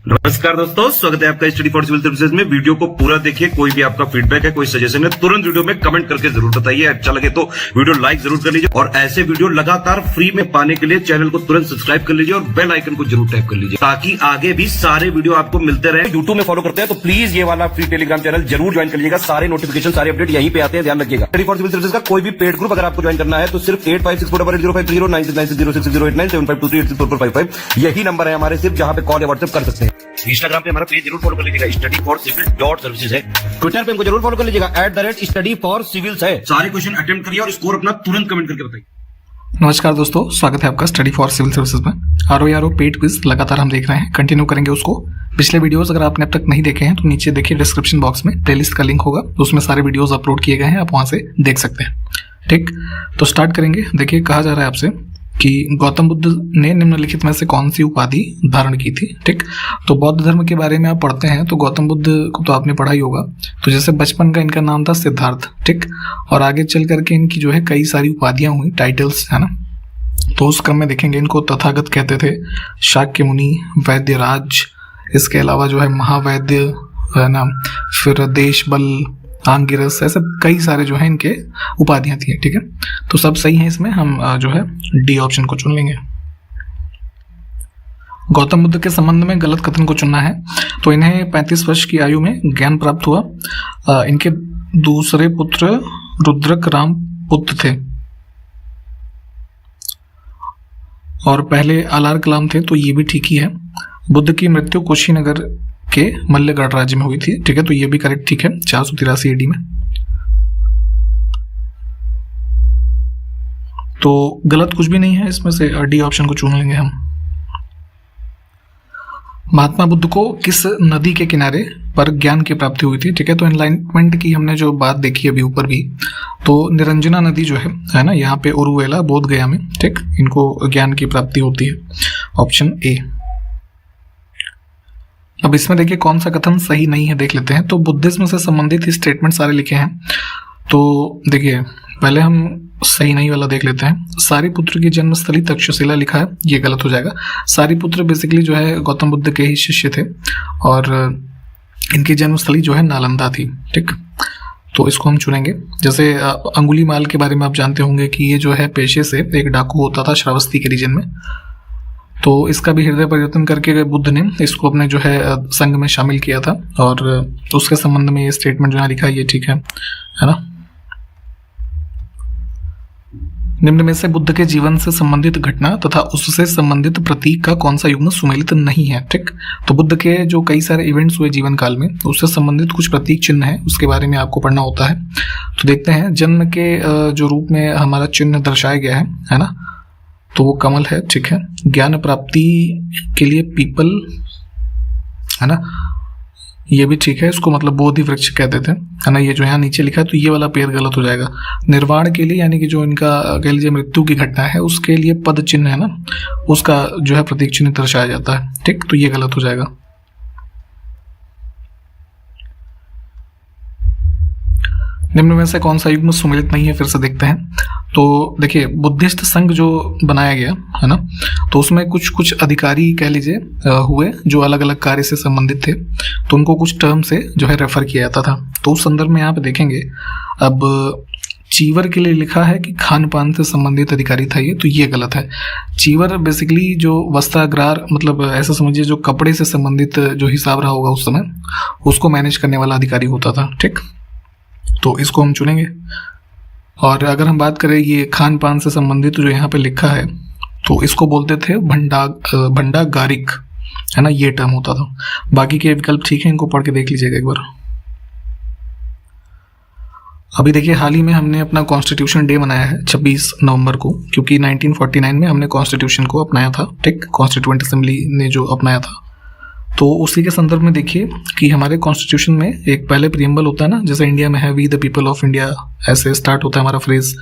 नमस्कार दोस्तों, स्वागत है आपका स्टडी फॉर सिविल सर्विसेज में। वीडियो को पूरा देखिए। कोई भी आपका फीडबैक है, कोई सजेशन है, तुरंत वीडियो में कमेंट करके जरूर बताइए। अच्छा लगे तो वीडियो लाइक जरूर कर लीजिए और ऐसे वीडियो लगातार फ्री में पाने के लिए चैनल को तुरंत सब्सक्राइब कर लीजिए और बेल आइकन को जरूर टैप कर लीजिए ताकि आगे भी सारे वीडियो आपको मिलते रहे। यूट्यूब में फॉलो करते हैं तो प्लीज ये वाला फ्री टेलीग्राम चैनल जरूर ज्वाइन कर लीजिएगा। सारे नोटिफिकेशन, सारे अपडेट यहीं पे आते हैं, ध्यान रखिएगा। स्टडी फॉर सिविल सर्विसेज का कोई भी पेड ग्रुप अगर आपको ज्वाइन करना है तो सिर्फ 85648056060609797523864455 यही नंबर है हमारे, सिर्फ जहां पे कॉल या व्हाट्सएप कर सकते हैं। इंस्टाग्राम पे हमारा पेज जरूर फॉलो कर लीजिएगा, स्टडी फॉर सिविल .सर्विसेज है। ट्विटर पे हमको जरूर फॉलो कर लीजिएगा, @study for civils है। सारे क्वेश्चन अटेम्प्ट करिए और स्कोर अपना तुरंत कमेंट करके बताइए। नमस्कार दोस्तों, स्वागत है आपका स्टडी फॉर सिविल सर्विसेज में। आरओ पेड क्विज लगातार हम देख रहे हैं, कंटिन्यू करेंगे उसको। पिछले वीडियोस अगर आपने अब तक नहीं देखे हैं तो नीचे देखिए डिस्क्रिप्शन बॉक्स में प्लेलिस्ट का लिंक होगा, उसमें सारे वीडियोस अपलोड किए गए हैं, आप वहां से देख सकते हैं। ठीक, तो स्टार्ट करेंगे। देखिए, कहा जा रहा है आपसे कि गौतम बुद्ध ने निम्नलिखित में से कौन सी उपाधि धारण की थी। ठीक, तो बौद्ध धर्म के बारे में आप पढ़ते हैं तो गौतम बुद्ध को तो आपने पढ़ा ही होगा। तो जैसे बचपन का इनका नाम था सिद्धार्थ, ठीक, और आगे चल करके इनकी जो है कई सारी उपाधियां हुई, टाइटल्स, है ना। तो उस क्रम में देखेंगे इनको तथागत कहते थे, शाक्य मुनि, वैद्यराज, इसके अलावा जो है महावैद्य, है ना, फिर देश बल, आंगिरस, ऐसे कई सारे जो है इनके उपाधियां थी। ठीक है, तो सब सही है। इसमें हम जो है डी ऑप्शन को चुन लेंगे। गौतम बुद्ध के संबंध में गलत कथन को चुनना है। तो इन्हें 35 वर्ष की आयु में ज्ञान प्राप्त हुआ। इनके दूसरे पुत्र रुद्रक राम पुत्र थे और पहले आलार कलाम थे, तो ये भी ठीक ही है। बुद्ध की मृत्यु कुशीनगर के मल्लगढ़ राज्य में हुई थी। ठीक है, तो ये भी करेक्ट, ठीक है, 483 AD में। तो गलत कुछ भी नहीं है इसमें से, डी ऑप्शन को चुन लेंगे हम। महात्मा बुद्ध को किस नदी के किनारे पर ज्ञान की प्राप्ति हुई थी। ठीक है, तो एनलाइटमेंट की हमने जो बात देखी अभी ऊपर भी, तो निरंजना नदी जो है ना, यहाँ पे उरुवेला, बोध गया में, ठीक, इनको ज्ञान की प्राप्ति होती है। Option A. अब इसमें देखिए कौन सा कथन सही नहीं है, देख लेते हैं। तो बुद्धिज्म से संबंधित स्टेटमेंट सारे लिखे हैं। तो देखिए पहले हम सही नहीं वाला देख लेते हैं। सारीपुत्र की जन्मस्थली तक्षशिला लिखा है, ये गलत हो जाएगा। सारीपुत्र बेसिकली जो है गौतम बुद्ध के ही शिष्य थे और इनकी जन्मस्थली जो है नालंदा थी। ठीक, तो इसको हम चुनेंगे। जैसे अंगुलीमाल के बारे में आप जानते होंगे कि ये जो है पेशे से एक डाकू होता था श्रावस्ती के रीजन में। तो इसका भी हृदय परिवर्तन करके बुद्ध ने इसको अपने जो है संघ में शामिल किया था और उसके संबंध में ये स्टेटमेंट जो है लिखा है, ये ठीक है ना। निम्न में से बुद्ध के जीवन से संबंधित घटना तथा उससे संबंधित प्रतीक का कौन सा युग्म सुमेलित नहीं है। ठीक, तो बुद्ध के जो कई सारे इवेंट्स हुए जीवन काल में, उससे संबंधित कुछ प्रतीक चिन्ह है, उसके बारे में आपको पढ़ना होता है। तो देखते हैं, जन्म के जो रूप में हमारा चिन्ह दर्शाया गया है ना, तो वो कमल है। ठीक है, ज्ञान प्राप्ति के लिए पीपल, है ना, ये भी ठीक है, इसको मतलब बोधि वृक्ष कहते थे, है ना। ये जो यहाँ नीचे लिखा है तो ये वाला पेड़ गलत हो जाएगा। निर्वाण के लिए, यानी कि जो इनका कह लीजिए मृत्यु की घटना है, उसके लिए पद चिन्ह है ना, उसका जो है प्रतीक चिन्ह दर्शाया जाता है। ठीक, तो ये गलत हो जाएगा। निम्न में से कौन सा युग्म सुमेलित नहीं है, फिर से देखते हैं। तो देखिए बुद्धिस्ट संघ जो बनाया गया है ना, तो उसमें कुछ कुछ अधिकारी कह लीजिए हुए जो अलग अलग कार्य से संबंधित थे, तो उनको कुछ टर्म से जो है रेफर किया जाता था। तो उस संदर्भ में यहाँ पे देखेंगे, अब चीवर के लिए लिखा है कि खान पान से संबंधित अधिकारी था ये, तो ये गलत है। चीवर बेसिकली जो वस्त्रागार, मतलब ऐसा समझिए जो कपड़े से संबंधित जो हिसाब रहा होगा उस समय, उसको मैनेज करने वाला अधिकारी होता था। ठीक, तो इसको हम चुनेंगे। और अगर हम बात करें ये खान पान से संबंधित जो यहाँ पे लिखा है, तो इसको बोलते थे भंडागारिक, है ना, ये टर्म होता था। बाकी के विकल्प ठीक है, इनको पढ़ के देख लीजिएगा एक बार। अभी देखिए हाल ही में हमने अपना कॉन्स्टिट्यूशन डे मनाया है 26 नवंबर को, क्योंकि 1949 में हमने कॉन्स्टिट्यूशन को अपनाया था। ठीक, कॉन्स्टिट्यूएंट असेंबली ने जो अपनाया था, तो उसी के संदर्भ में देखिए कि हमारे कॉन्स्टिट्यूशन में एक पहले प्रीएम्बल होता है ना, जैसे इंडिया में है we the people of India, ऐसे स्टार्ट होता है हमारा फ्रेज।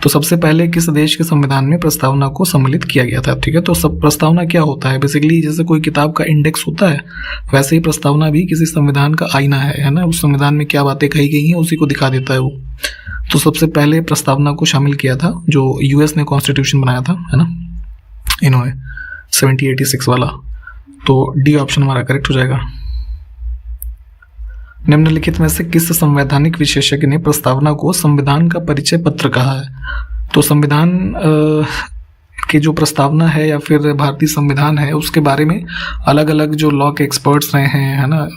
तो सबसे पहले किस देश के संविधान में प्रस्तावना को सम्मिलित किया गया था। ठीक है, तो सब प्रस्तावना क्या होता है, बेसिकली जैसे कोई किताब का इंडेक्स होता है, वैसे ही प्रस्तावना भी किसी संविधान का आईना है ना। उस संविधान में क्या बातें कही गई हैं उसी को दिखा देता है वो। तो सबसे पहले प्रस्तावना को शामिल किया था जो यूएस ने कॉन्स्टिट्यूशन बनाया था, है ना, इन्होंने 1786 वाला। तो डी ऑप्शन हमारा करेक्ट हो जाएगा। निम्नलिखित में से किस संवैधानिक विशेषज्ञ ने प्रस्तावना को संविधान का परिचय पत्र कहा है? तो संविधान की जो प्रस्तावना है या फिर भारतीय संविधान है उसके बारे में अलग अलग जो लॉ के एक्सपर्ट्स रहे हैं, है ना,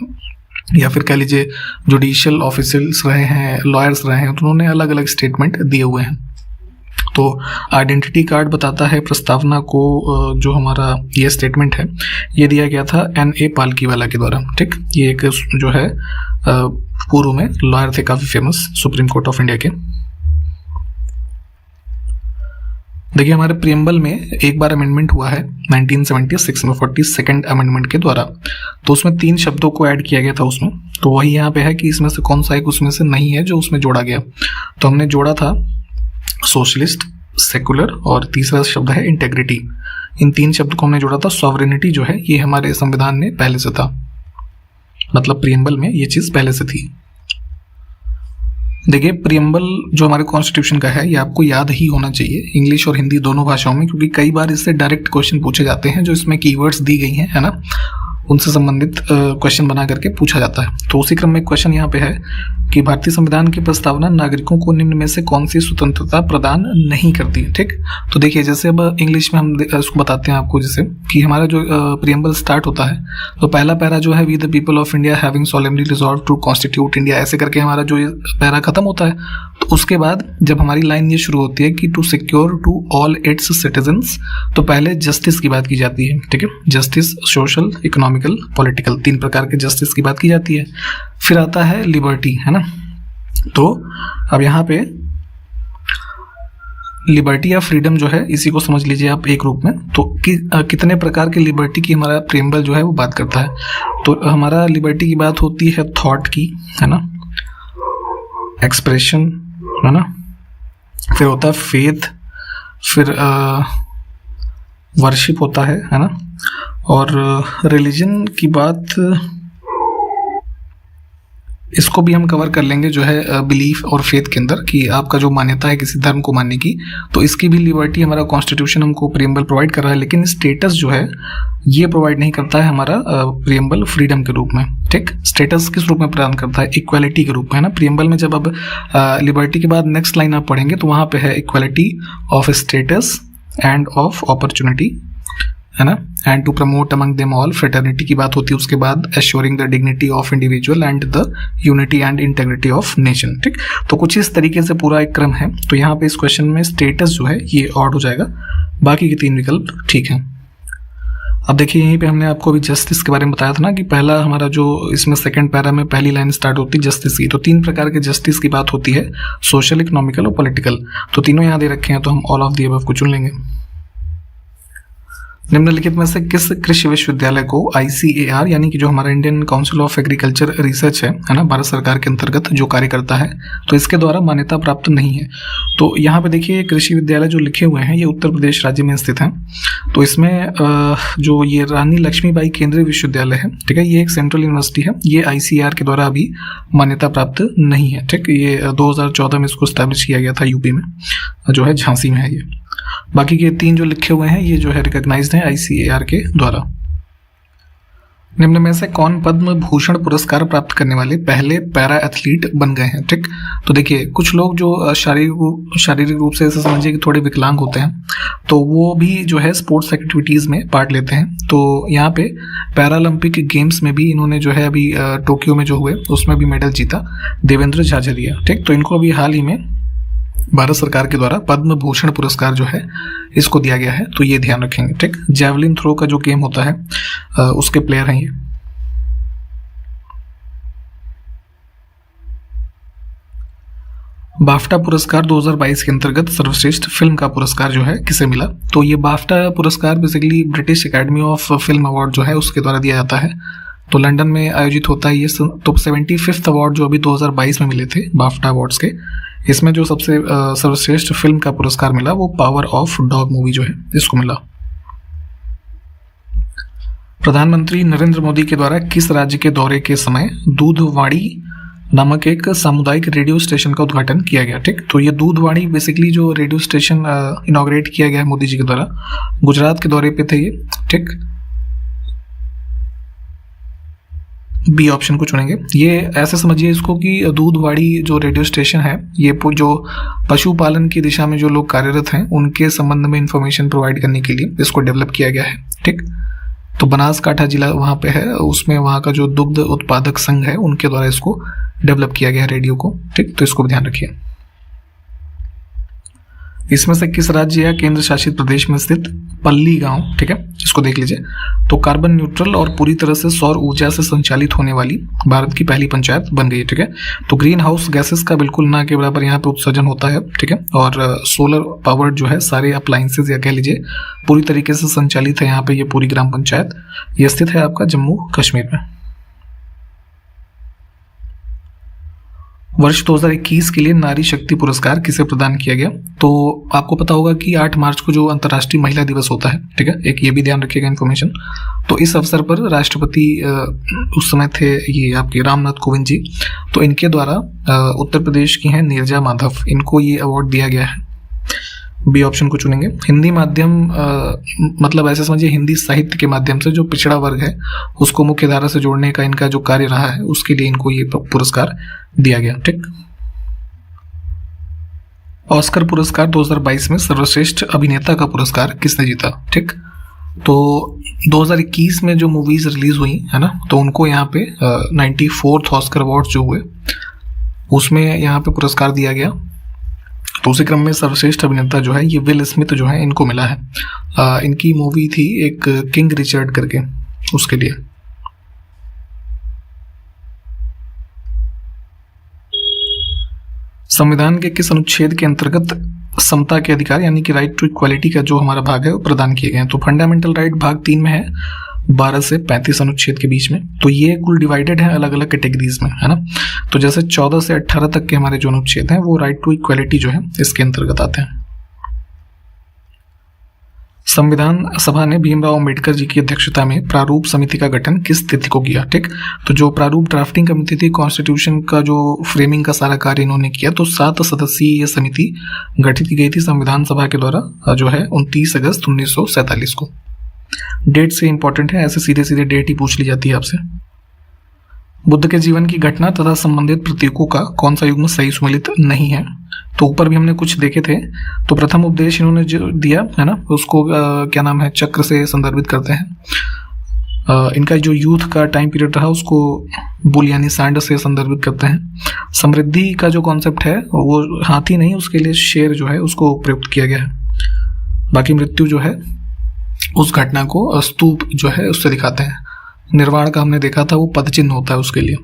या फिर कह लीजिए जुडिशियल ऑफिसर्स रहे हैं, लॉयर्स रहे हैं, तो उन्होंने अलग अलग स्टेटमेंट दिए हुए हैं। तो आइडेंटिटी कार्ड बताता है प्रस्तावना को, जो हमारा ये स्टेटमेंट है ये दिया गया था N.A. पालकीवाला के द्वारा। ठीक, ये एक जो है पूर्व में लॉयर थे, काफी famous, supreme court of India के। देखिए हमारे प्रियम्बल में एक बार अमेंडमेंट हुआ है 1976 में 42nd अमेंडमेंट के द्वारा। तो उसमें 3 शब्दों को ऐड किया गया था उसमें। तो वही यहाँ पे है कि इसमें से कौन सा एक उसमें से नहीं है जो उसमें जोड़ा गया। तो हमने जोड़ा था सोशलिस्ट, सेकुलर और तीसरा शब्द है इंटेग्रिटी। इन 3 शब्द को हमने जोड़ा था। सॉवरेनिटी जो है ये हमारे संविधान में पहले से था, मतलब प्रियम्बल में ये चीज पहले से थी। देखिए प्रियम्बल जो हमारे कॉन्स्टिट्यूशन का है ये आपको याद ही होना चाहिए, इंग्लिश और हिंदी दोनों भाषाओं में, क्योंकि कई बार इससे डायरेक्ट क्वेश्चन पूछे जाते हैं जो इसमें कीवर्ड्स दी गई हैं, है ना, उनसे संबंधित क्वेश्चन बना करके पूछा जाता है। तो उसी क्रम में क्वेश्चन यहाँ पे है कि भारतीय संविधान की प्रस्तावना नागरिकों को निम्न में से कौन सी स्वतंत्रता प्रदान नहीं करती। ठीक, तो देखिए जैसे अब इंग्लिश में हम इसको बताते हैं आपको, जैसे कि हमारा जो प्रियम्बल स्टार्ट होता है तो पहला पैरा जो है we the people of India having solemnly resolved to constitute India, ऐसे करके हमारा जो ये पैरा खत्म होता है। तो उसके बाद जब हमारी लाइन ये शुरू होती है कि to secure to all its citizens, तो पहले जस्टिस की बात की जाती है। ठीक है, जस्टिस, सोशल, इकोनॉमिकल, पॉलिटिकल, 3 प्रकार के जस्टिस की बात की जाती है। फिर आता है लिबर्टी, है ना। तो अब यहाँ पे लिबर्टी या फ्रीडम जो है इसी को समझ लीजिए आप एक रूप में। तो कितने प्रकार के लिबर्टी की हमारा प्रियम्बल जो है वो बात करता है। तो हमारा लिबर्टी की बात होती है थॉट की, है ना, एक्सप्रेशन, है ना, फिर होता है फेथ, फिर वर्शिप होता है ना, और रिलीजन की बात इसको भी हम कवर कर लेंगे जो है बिलीफ और फेथ के अंदर, कि आपका जो मान्यता है किसी धर्म को मानने की, तो इसकी भी लिबर्टी हमारा कॉन्स्टिट्यूशन हमको प्रियम्बल प्रोवाइड कर रहा है। लेकिन स्टेटस जो है ये प्रोवाइड नहीं करता है हमारा प्रियम्बल फ्रीडम के रूप में। ठीक, स्टेटस किस रूप में प्रदान करता है? इक्वालिटी के रूप में, है ना। प्रियम्बल में जब अब लिबर्टी के बाद नेक्स्ट लाइन आप पढ़ेंगे तो वहाँ पे है equality of status and of opportunity, है ना, and to promote among them all fraternity की बात होती है। उसके बाद assuring the dignity of individual and the unity and integrity of nation. ठीक, तो कुछ इस तरीके से पूरा एक क्रम है। तो यहाँ पे इस क्वेश्चन में स्टेटस जो है ये ऑड हो जाएगा, बाकी के 3 विकल्प ठीक हैं। अब देखिए यहीं पे हमने आपको अभी जस्टिस के बारे में बताया था ना, कि पहला हमारा जो इसमें सेकंड पैरा में पहली लाइन स्टार्ट होती है जस्टिस की। तो 3 प्रकार के जस्टिस की बात होती है, सोशल, इकोनॉमिकल और पॉलिटिकल। तो तीनों यहाँ दे रखे हैं, तो हम ऑल ऑफ द अबव को चुन लेंगे। निम्नलिखित में से किस कृषि विश्वविद्यालय को ICAR यानी कि जो हमारा Indian council of agriculture research है ना, भारत सरकार के अंतर्गत जो कार्य करता है, तो इसके द्वारा मान्यता प्राप्त नहीं है। तो यहाँ पे देखिए कृषि विद्यालय जो लिखे हुए हैं ये उत्तर प्रदेश राज्य में स्थित हैं। तो इसमें जो ये रानी लक्ष्मीबाई केंद्रीय विश्वविद्यालय है, ठीक है, ये एक सेंट्रल यूनिवर्सिटी है, ये ICAR के द्वारा अभी मान्यता प्राप्त नहीं है। ठीक, ये 2014 में इसको स्टैब्लिश किया गया था, यूपी में जो है, झांसी में है ये। बाकी के 3 जो लिखे हुए हैं ये जो है रिकॉग्नाइज्ड है ICAR के द्वारा। निम्न में से कौन पद्म भूषण पुरस्कार प्राप्त करने वाले पहले पैरा एथलीट बन गए हैं? ठीक, तो देखिए कुछ लोग जो शारीरिक रूप से ऐसे समझिए कि थोड़े विकलांग होते हैं, तो वो भी जो है स्पोर्ट्स एक्टिविटीज में पार्ट लेते हैं। तो यहाँ पे पैरालंपिक गेम्स में भी इन्होंने जो है अभी टोक्यो में जो हुए उसमें भी मेडल जीता, देवेंद्र झाझरिया। ठीक, तो इनको अभी हाल ही में भारत सरकार के द्वारा पद्म भूषण पुरस्कार जो है इसको दिया गया है, तो ये ध्यान रखेंगे। ठीक, जैवलिन थ्रो का जो गेम होता है उसके प्लेयर हैं ये। बाफ्टा पुरस्कार 2022 के अंतर्गत सर्वश्रेष्ठ फिल्म का पुरस्कार जो है किसे मिला? तो ये बाफ्टा पुरस्कार basically British academy of film award जो है उसके द्वारा दिया जाता है। तो लंदन में आयोजित होता है ये। तो 75th अवार्ड जो अभी 2022 में मिले थे बाफ्टा अवार्ड्स के, इसमें जो सबसे सर्वश्रेष्ठ फिल्म का पुरस्कार मिला वो पावर ऑफ डॉग मूवी जो है इसको मिला। प्रधानमंत्री नरेंद्र मोदी के द्वारा किस राज्य के दौरे के समय दूधवाणी नामक एक सामुदायिक रेडियो स्टेशन का उद्घाटन किया गया? ठीक, तो ये दूधवाणी बेसिकली जो रेडियो स्टेशन इनॉग्रेट किया गया है मोदी जी के द्वारा, गुजरात के दौरे पे थे ये। ठीक, बी ऑप्शन को चुनेंगे। ये ऐसे समझिए इसको कि दूधवाड़ी जो रेडियो स्टेशन है, ये जो पशुपालन की दिशा में जो लोग कार्यरत हैं उनके संबंध में इंफॉर्मेशन प्रोवाइड करने के लिए इसको डेवलप किया गया है। ठीक, तो बनासकांठा जिला वहाँ पे है, उसमें वहाँ का जो दुग्ध उत्पादक संघ है उनके द्वारा इसको डेवलप किया गया है रेडियो को। ठीक, तो इसको भी ध्यान रखिए। इसमें से किस राज्य या केंद्र शासित प्रदेश में स्थित पल्ली गांव, ठीक है, इसको देख लीजिए, तो कार्बन न्यूट्रल और पूरी तरह से सौर ऊर्जा से संचालित होने वाली भारत की पहली पंचायत बन गई है। ठीक है, तो ग्रीन हाउस गैसेस का बिल्कुल ना के बराबर यहाँ पे उत्सर्जन होता है। ठीक है, और सोलर पावर्ड जो है सारे अप्लायंसेज या कह लीजिए पूरी तरीके से संचालित है यहाँ पे ये पूरी ग्राम पंचायत। ये स्थित है आपका जम्मू कश्मीर में। वर्ष 2021 के लिए नारी शक्ति पुरस्कार किसे प्रदान किया गया? तो आपको पता होगा कि 8 मार्च को जो अंतर्राष्ट्रीय महिला दिवस होता है, ठीक है, एक ये भी ध्यान रखिएगा इन्फॉर्मेशन। तो इस अवसर पर राष्ट्रपति उस समय थे ये आपके रामनाथ कोविंद जी, तो इनके द्वारा उत्तर प्रदेश की हैं नीरजा माधव, इनको ये अवार्ड दिया गया है। बी ऑप्शन को चुनेंगे। हिंदी माध्यम मतलब ऐसे समझिए हिंदी साहित्य के माध्यम से जो पिछड़ा वर्ग है उसको मुख्य धारा से जोड़ने का इनका जो कार्य रहा है उसके लिए इनको ये पुरस्कार दिया गया। ठीक, ऑस्कर पुरस्कार 2022 में सर्वश्रेष्ठ अभिनेता का पुरस्कार किसने जीता? ठीक, तो 2021 में जो मूवीज रिलीज हुई है ना, तो उनको यहाँ पे 94th ऑस्कर अवार्ड जो हुए उसमें यहाँ पे पुरस्कार दिया गया। तो उसी क्रम में सर्वश्रेष्ठ अभिनेता जो है ये विल स्मिथ जो है इनको मिला है। इनकी मूवी थी एक किंग रिचर्ड करके, उसके लिए। संविधान के किस अनुच्छेद के अंतर्गत समता के अधिकार यानी कि राइट टू इक्वालिटी का जो हमारा भाग है वो प्रदान किए गए हैं? तो फंडामेंटल राइट भाग 3 में है, 12 से 35 अनुच्छेद के बीच में। तो ये कुल डिवाइडेड है अलग अलग कैटेगरीज में, है ना। तो जैसे 14 से 18 तक के हमारे जो अनुच्छेद हैं वो राइट टू इक्वालिटी जो है इसके अंतर्गत आते हैं। संविधान सभा ने भीमराव अंबेडकर जी की अध्यक्षता में प्रारूप समिति का गठन किस तिथि को किया? ठीक, तो जो प्रारूप ड्राफ्टिंग कमेटी थी कॉन्स्टिट्यूशन का जो फ्रेमिंग का सारा कार्य इन्होंने किया, तो 7 सदस्यीय ये समिति गठित की गई थी संविधान सभा के द्वारा जो है 29 अगस्त 1947 को। डेट से इंपॉर्टेंट है, ऐसे सीधे सीधे डेट ही पूछ ली जाती है आपसे। बुद्ध के जीवन की घटना तथा संबंधित प्रतीकों का कौन सा युग्म सही सुमेलित नहीं है? तो ऊपर भी हमने कुछ देखे थे। तो प्रथम उपदेश इन्होंने जो दिया है ना, उसको क्या नाम है, चक्र से संदर्भित करते हैं। इनका जो यूथ का टाइम पीरियड रहा उसको बुल यानी सैंड से संदर्भित करते हैं। समृद्धि का जो कॉन्सेप्ट है वो हाथी नहीं, उसके लिए शेर जो है उसको प्रयुक्त किया गया है। बाकी मृत्यु जो है उस घटना को स्तूप जो है उससे दिखाते हैं। निर्वाण का हमने देखा था वो पद चिन्ह होता है उसके लिए।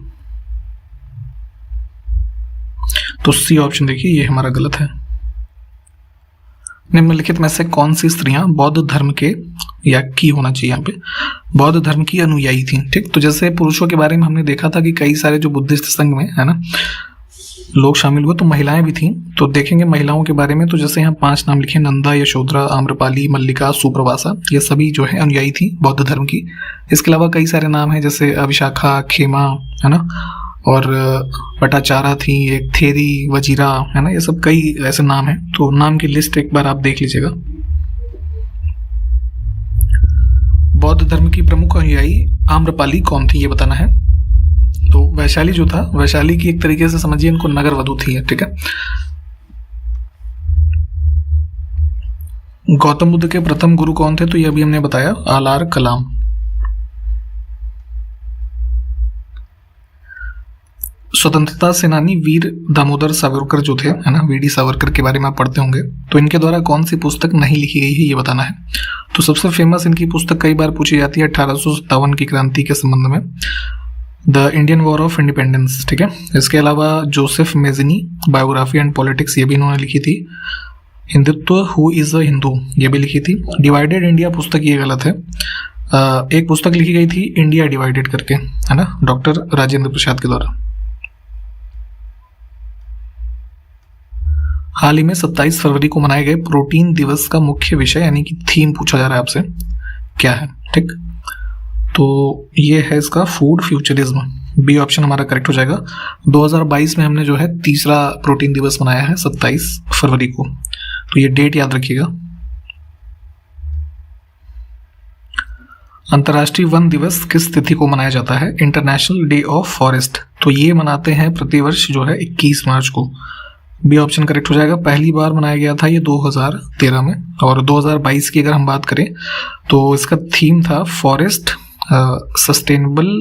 तो सी ऑप्शन देखिए ये हमारा गलत है। निम्नलिखित में से कौन सी स्त्रियां बौद्ध धर्म के या की होना चाहिए यहाँ पे बौद्ध धर्म की अनुयायी थी? ठीक, तो जैसे पुरुषों के बारे में हमने देखा था कि कई सारे जो बुद्धिस्ट संघ में है ना लोग शामिल हुए, तो महिलाएं भी थीं। तो देखेंगे महिलाओं के बारे में, तो जैसे यहाँ 5 नाम लिखे, नंदा, यशोधरा, आम्रपाली, मल्लिका, सुप्रवासा, ये सभी जो है अनुयायी थी बौद्ध धर्म की। इसके अलावा कई सारे नाम हैं जैसे विशाखा, खेमा, है ना, और पटाचारा थी, एक थेरी, वजीरा, है ना, ये सब कई ऐसे नाम हैं। तो नाम की लिस्ट एक बार आप देख लीजिएगा। बौद्ध धर्म की प्रमुख अनुयायी आम्रपाली कौन थी ये बताना है। तो वैशाली जो था, वैशाली की एक तरीके से समझिए इनको नगर वधु थी। ठीक है, गौतम बुद्ध के प्रथम गुरु कौन थे? तो ये अभी हमने बताया, आलार कलाम। स्वतंत्रता सेनानी वीर दामोदर सावरकर जो थे, है ना, वीडी सावरकर के बारे में आप पढ़ते होंगे। तो इनके द्वारा कौन सी पुस्तक नहीं लिखी गई है ये बताना है। तो सबसे फेमस इनकी पुस्तक कई बार पूछी जाती है 1857 की क्रांति के संबंध में, the Indian war of independence. ठीक है, इसके अलावा Joseph Mazzini, biography and politics, ये भी इन्होंने लिखी थी। Hindutva, who is a Hindu, ये भी लिखी थी। डिवाइडेड इंडिया पुस्तक ये गलत है। एक पुस्तक लिखी गई थी इंडिया डिवाइडेड करके, है ना, डॉक्टर राजेंद्र प्रसाद के द्वारा। हाल ही में 27 फरवरी को मनाए गए प्रोटीन दिवस का मुख्य विषय यानी कि थीम पूछा जा रहा है आपसे, क्या है? ठीक, तो ये है इसका फूड फ्यूचरिज्म। बी ऑप्शन हमारा करेक्ट हो जाएगा। 2022 में हमने जो है तीसरा प्रोटीन दिवस मनाया है 27 फरवरी को, तो ये डेट याद रखिएगा। अंतर्राष्ट्रीय वन दिवस किस तिथि को मनाया जाता है? International day of forest. तो ये मनाते हैं प्रतिवर्ष जो है 21 मार्च को। बी ऑप्शन करेक्ट हो जाएगा। पहली बार मनाया गया था ये 2013 में, और 2022 की अगर हम बात करें तो इसका थीम था forest sustainable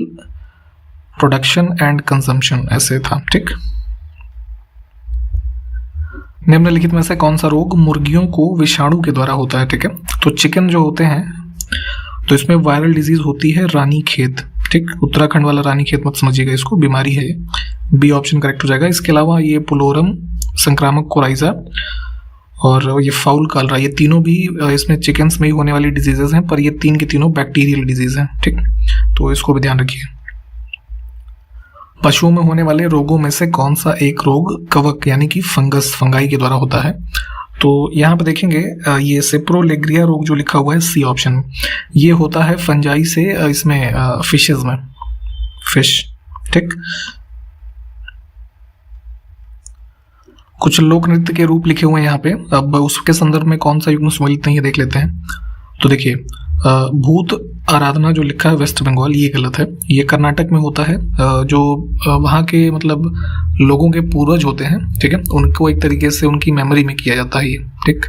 production and consumption, ऐसे था। ठीक, निम्नलिखित में से कौन सा रोग मुर्गियों को विषाणु के द्वारा होता है? ठीक है, तो चिकन जो होते हैं तो इसमें वायरल डिजीज होती है रानीखेत। ठीक, उत्तराखंड वाला रानीखेत मत समझिएगा, इसको बीमारी है। बी ऑप्शन करेक्ट हो जाएगा। इसके अलावा ये पुलोरम, संक्रामक कोराइजा और ये फाउल कालरा, ये तीनों भी इसमें चिकन्स में ही होने वाली डिजीजेज हैं, पर ये तीन के तीनों बैक्टीरियल डिजीज हैं। ठीक, तो इसको भी ध्यान रखिए। पशुओं में होने वाले रोगों में से कौन सा एक रोग कवक यानी कि फंगाई के द्वारा होता है? तो यहाँ पे देखेंगे ये सेप्रोलेग्रिया रोग जो लिखा हुआ है सी ऑप्शन, ये होता है फंजाई से इसमें फिशेज में, फिश। ठीक, कुछ लोक नृत्य के रूप लिखे हुए हैं यहाँ पे। अब उसके संदर्भ में कौन सा युग्म सम्मिलित नहीं है देख लेते हैं। तो देखिए भूत आराधना जो लिखा है वेस्ट बंगाल, ये गलत है। ये कर्नाटक में होता है। जो वहाँ के मतलब लोगों के पूर्वज होते हैं, ठीक है, उनको एक तरीके से उनकी मेमोरी में किया जाता है ये। ठीक,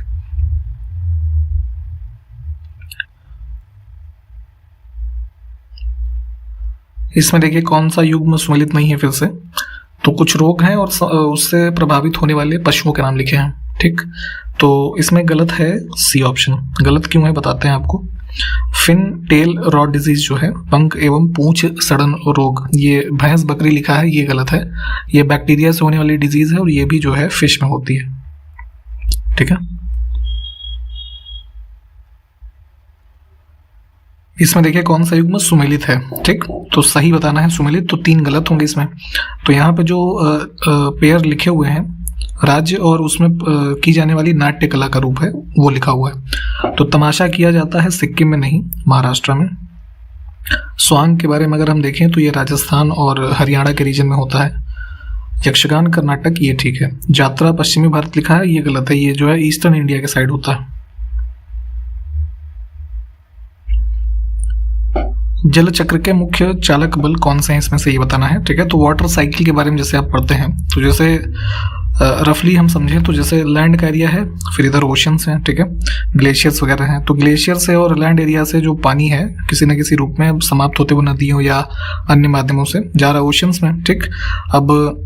इसमें देखिए कौन सा युग्म सम्मिलित नहीं है फिर से। तो कुछ रोग हैं और उससे प्रभावित होने वाले पशुओं के नाम लिखे हैं। ठीक, तो इसमें गलत है सी ऑप्शन। गलत क्यों है बताते हैं आपको। फिन टेल रॉड डिजीज जो है, पंख एवं पूंछ सड़न रोग, ये भैंस बकरी लिखा है, ये गलत है। ये बैक्टीरिया से होने वाली डिजीज है और ये भी जो है फिश में होती है। ठीक है, इसमें देखिए कौन सा युग्म सुमेलित है। ठीक, तो सही बताना है सुमेलित, तो 3 गलत होंगे इसमें। तो यहाँ पे जो पेयर लिखे हुए हैं राज्य और उसमें की जाने वाली नाट्य कला का रूप है वो लिखा हुआ है। तो तमाशा किया जाता है सिक्किम में नहीं, महाराष्ट्र में। स्वांग के बारे में अगर हम देखें तो ये राजस्थान और हरियाणा के रीजन में होता है। यक्षगान कर्नाटक, ये ठीक है। यात्रा पश्चिमी भारत लिखा है, ये गलत है। ये जो है ईस्टर्न इंडिया के साइड होता है। जल चक्र के मुख्य चालक बल कौन से हैं इसमें से ये बताना है। ठीक है, तो वाटर साइकिल के बारे में जैसे आप पढ़ते हैं तो जैसे रफली हम समझें तो जैसे लैंड का एरिया है, फिर इधर ओशंस हैं, ठीक है, ग्लेशियर्स वगैरह हैं। तो ग्लेशियर से और लैंड एरिया से जो पानी है किसी न किसी रूप में समाप्त होते हुए नदियों या अन्य माध्यमों से जा रहा है ओशंस में। ठीक, अब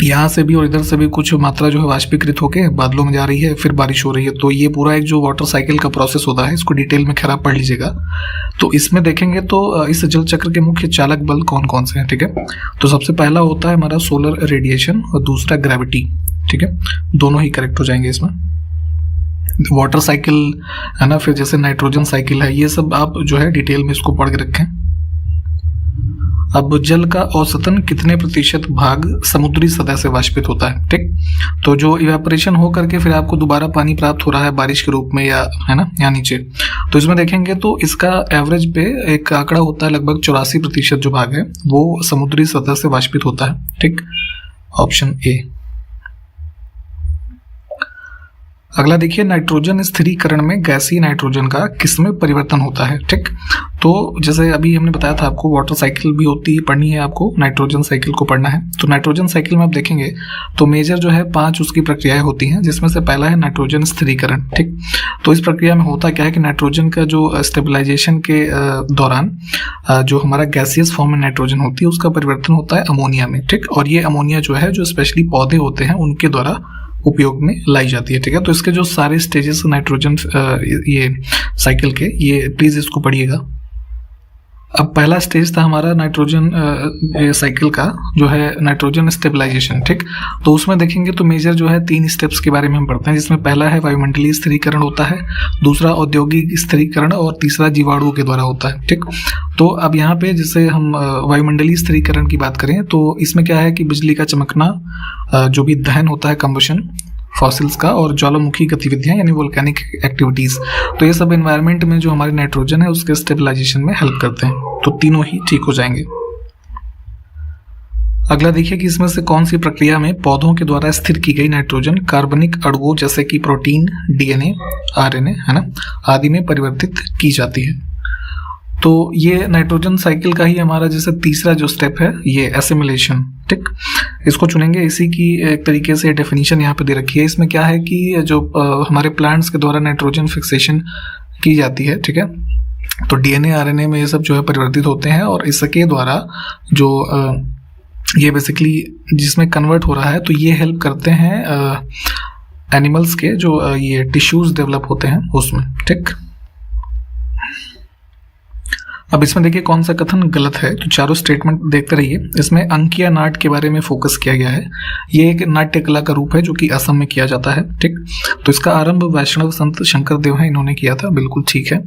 यहाँ से भी और इधर से भी कुछ मात्रा जो है वाष्पीकृत होकर बादलों में जा रही है, फिर बारिश हो रही है। तो ये पूरा एक जो वाटर साइकिल का प्रोसेस होता है, इसको डिटेल में खैर आप पढ़ लीजिएगा। तो इसमें देखेंगे तो इस जल चक्र के मुख्य चालक बल कौन कौन से हैं। ठीक है, तो सबसे पहला होता है हमारा सोलर रेडिएशन और दूसरा ग्रेविटी। ठीक है, दोनों ही करेक्ट हो जाएंगे इसमें। वाटर साइकिल है ना, फिर जैसे नाइट्रोजन साइकिल है, ये सब आप जो है डिटेल में इसको पढ़ के रखें। अब जल का औसतन कितने प्रतिशत भाग समुद्री सतह से वाष्पित होता है? ठीक, तो जो इवेपोरेशन हो करके फिर आपको दोबारा पानी प्राप्त हो रहा है बारिश के रूप में या है ना यहाँ नीचे, तो इसमें देखेंगे तो इसका एवरेज पे एक आंकड़ा होता है लगभग 84% जो भाग है वो समुद्री सतह से वाष्पित होता है। ठीक, ऑप्शन ए। अगला देखिए, नाइट्रोजन स्थिरीकरण में गैसीय नाइट्रोजन का किसमें परिवर्तन होता है? ठीक, तो जैसे अभी हमने बताया था आपको वाटर साइकिल भी होती है, पढ़नी है आपको, नाइट्रोजन साइकिल को पढ़ना है। तो नाइट्रोजन साइकिल में आप देखेंगे तो मेजर जो है 5 उसकी प्रक्रियाएं होती हैं, जिसमें से पहला है नाइट्रोजन स्थिरीकरण। ठीक, तो इस प्रक्रिया में होता क्या है कि नाइट्रोजन का जो स्टेबलाइजेशन के दौरान जो हमारा गैसियस फॉर्म में नाइट्रोजन होती है उसका परिवर्तन होता है अमोनिया में। ठीक, और ये अमोनिया जो है जो स्पेशली पौधे होते हैं उनके द्वारा उपयोग में लाई जाती है। ठीक है, तो इसके जो सारे स्टेजेस नाइट्रोजन ये साइकिल के, ये प्लीज इसको पढ़िएगा। अब पहला स्टेज था हमारा नाइट्रोजन साइकिल का जो है नाइट्रोजन स्टेबलाइजेशन। ठीक, तो उसमें देखेंगे तो मेजर जो है 3 स्टेप्स के बारे में हम पढ़ते हैं, जिसमें पहला है वायुमंडलीय स्थिरीकरण होता है, दूसरा औद्योगिक स्थिरीकरण और तीसरा जीवाणुओं के द्वारा होता है। ठीक, तो अब यहाँ पे जैसे हम वायुमंडलीय स्थिरीकरण की बात करें तो इसमें क्या है कि बिजली का चमकना, जो भी दहन होता है कंबशन फॉसिल्स का, और ज्वालामुखी गतिविधियां यानी वोल्केनिक एक्टिविटीज, तो ये सब एनवायरनमेंट में जो हमारी नाइट्रोजन है उसके स्टेबलाइजेशन में हेल्प करते हैं। तो तीनों ही ठीक हो जाएंगे। अगला देखिए कि इसमें से कौन सी प्रक्रिया में पौधों के द्वारा स्थिर की गई नाइट्रोजन कार्बनिक अणुओं जैसे कि प्रोटीन, डीएनए, आरएनए है ना आदि में परिवर्तित की जाती है। तो ये नाइट्रोजन साइकिल का ही हमारा जैसे तीसरा जो स्टेप है ये एसिमिलेशन, ठीक, इसको चुनेंगे। इसी की एक तरीके से डेफिनेशन यहाँ पे दे रखी है। इसमें क्या है कि जो हमारे प्लांट्स के द्वारा नाइट्रोजन फिक्सेशन की जाती है, ठीक है, तो डीएनए आरएनए में ये सब जो है परिवर्तित होते हैं और इसके द्वारा जो ये बेसिकली जिसमें कन्वर्ट हो रहा है, तो ये हेल्प करते हैं एनिमल्स के जो ये टिश्यूज डेवलप होते हैं उसमें, ठीक। अब इसमें देखिए कौन सा कथन गलत है, तो चारों स्टेटमेंट देखते रहिए। इसमें अंकिया नाट के बारे में फोकस किया गया है। ये एक नाट्य कला का रूप है जो कि असम में किया जाता है, ठीक। तो इसका आरंभ वैष्णव संत शंकर देव हैं, इन्होंने किया था, बिल्कुल ठीक है।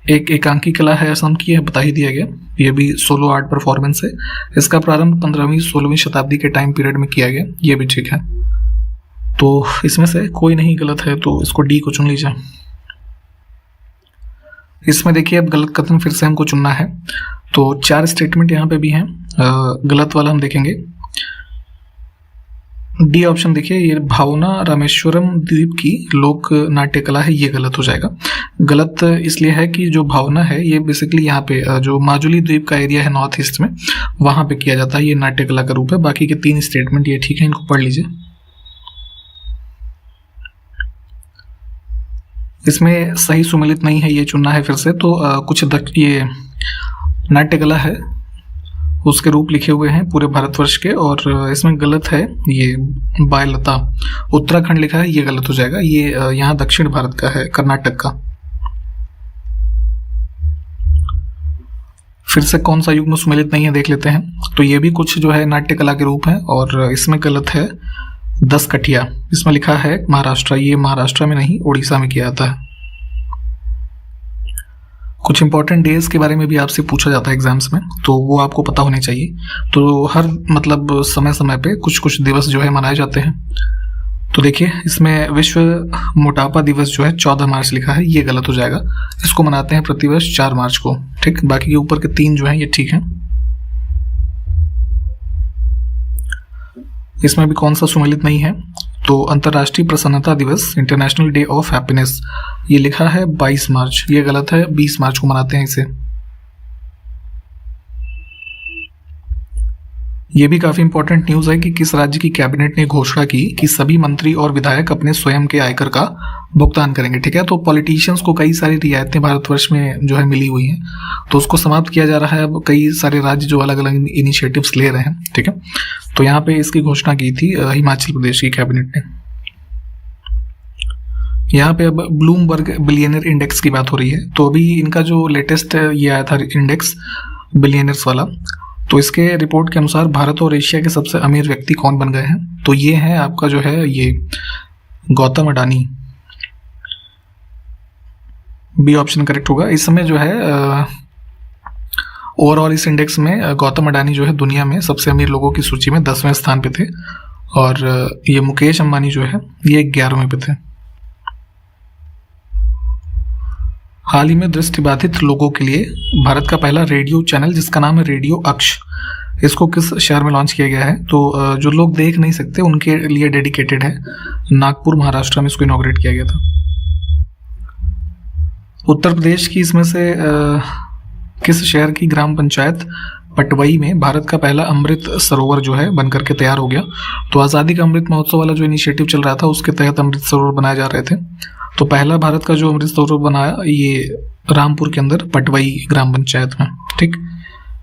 एक एकांकी कला है असम की, बता ही दिया गया। ये भी सोलो आर्ट परफॉर्मेंस है। इसका प्रारंभ 15वीं-16वीं शताब्दी के टाइम पीरियड में किया गया, ये भी ठीक है। तो इसमें से कोई नहीं गलत है, तो इसको डी को चुन लीजिए। इसमें देखिए अब गलत कथन फिर से हमको चुनना है, तो 4 स्टेटमेंट यहाँ पे भी हैं। गलत वाला हम देखेंगे, डी ऑप्शन देखिए, ये भावना रामेश्वरम द्वीप की लोक नाट्य कला है, ये गलत हो जाएगा। गलत इसलिए है कि जो भावना है ये बेसिकली यहाँ पे जो माजुली द्वीप का एरिया है नॉर्थ ईस्ट में, वहां पे किया जाता है, ये नाट्य कला का रूप है। बाकी के 3 स्टेटमेंट ये ठीक है, इनको पढ़ लीजिए। इसमें सही सुमेलित नहीं है, ये चुनना है फिर से। तो कुछ ये नाट्य कला है उसके रूप लिखे हुए हैं पूरे भारतवर्ष के, और इसमें गलत है ये बायलता, उत्तराखंड लिखा है, ये गलत हो जाएगा। ये यहाँ दक्षिण भारत का है, कर्नाटक का। फिर से कौन सा युग्म सुमेलित नहीं है देख लेते हैं। तो ये भी कुछ जो है नाट्य कला के रूप है, और इसमें गलत है 10 कठिया, इसमें लिखा है महाराष्ट्र, ये महाराष्ट्र में नहीं उड़ीसा में किया जाता है। कुछ इंपॉर्टेंट डेज के बारे में भी आपसे पूछा जाता है एग्जाम्स में, तो वो आपको पता होने चाहिए। तो हर मतलब समय समय पे कुछ कुछ दिवस जो है मनाए जाते हैं। तो देखिए इसमें विश्व मोटापा दिवस जो है 14 मार्च लिखा है, ये गलत हो जाएगा। इसको मनाते हैं प्रतिवर्ष 4 मार्च को, ठीक। बाकी के ऊपर के 3 जो हैं ये ठीक हैं। इसमें भी कौन सा सुमेलित नहीं है, तो अंतर्राष्ट्रीय प्रसन्नता दिवस, इंटरनेशनल डे ऑफ हैप्पीनेस, ये लिखा है 22 मार्च, ये गलत है, 20 मार्च को मनाते हैं इसे। ये भी काफी इंपॉर्टेंट न्यूज है कि किस राज्य की कैबिनेट ने घोषणा की कि सभी मंत्री और विधायक अपने स्वयं के आयकर का भुगतान करेंगे, ठीक है। तो पॉलिटिशियंस को कई सारी रियायतें भारतवर्ष में जो है मिली हुई हैं, तो उसको समाप्त किया जा रहा है। अब कई सारे राज्य जो अलग अलग इनिशिएटिव्स ले रहे हैं, ठीक है। तो यहाँ पे इसकी घोषणा की थी हिमाचल प्रदेश की कैबिनेट ने। यहाँ पे अब ब्लूमबर्ग बिलियनर इंडेक्स की बात हो रही है। तो अभी इनका जो लेटेस्ट ये आया था इंडेक्स बिलियनर्स वाला, तो इसके रिपोर्ट के अनुसार भारत और एशिया के सबसे अमीर व्यक्ति कौन बन गए हैं, तो ये है आपका जो है ये Gautam Adani, B option correct होगा। इस समय जो है ओवरऑल इस इंडेक्स में गौतम अडानी जो है दुनिया में सबसे अमीर लोगों की सूची में 10वें स्थान पे थे, और ये मुकेश अंबानी जो है ये 11वें पे थे। हाल ही में दृष्टिबाधित लोगों के लिए भारत का पहला रेडियो चैनल जिसका नाम है रेडियो अक्ष, इसको किस शहर में लॉन्च किया गया है, तो जो लोग देख नहीं सकते उनके लिए डेडिकेटेड है, नागपुर महाराष्ट्र में इसको इनॉग्रेट किया गया था। उत्तर प्रदेश की इसमें से किस शहर की ग्राम पंचायत पटवई में भारत का पहला अमृत सरोवर जो है बनकर के तैयार हो गया। तो आज़ादी का अमृत महोत्सव वाला जो इनिशिएटिव चल रहा था उसके तहत अमृत सरोवर बनाए जा रहे थे। तो पहला भारत का जो अमृत सरोवर बनाया ये रामपुर के अंदर पटवई ग्राम पंचायत में, ठीक।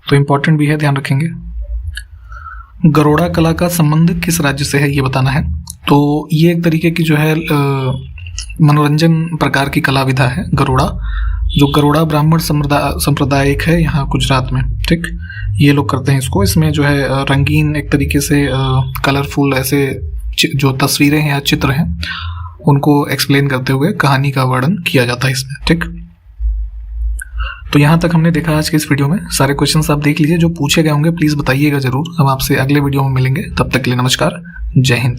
तो इम्पोर्टेंट भी है, ध्यान रखेंगे। गरोड़ा कला का संबंध किस राज्य से है ये बताना है। तो ये एक तरीके की जो है मनोरंजन प्रकार की कला विधा है गरोड़ा, जो गरोड़ा ब्राह्मण संप्रदाय एक है यहाँ गुजरात में, ठीक। ये लोग करते हैं इसको। इसमें जो है रंगीन एक तरीके से कलरफुल ऐसे जो तस्वीरें हैं या चित्र हैं उनको एक्सप्लेन करते हुए कहानी का वर्णन किया जाता है इसमें, ठीक। तो यहाँ तक हमने देखा आज के इस वीडियो में। सारे क्वेश्चंस आप देख लीजिए, जो पूछे गए होंगे प्लीज बताइएगा जरूर। हम आपसे अगले वीडियो में मिलेंगे, तब तक के लिए नमस्कार, जय हिंद।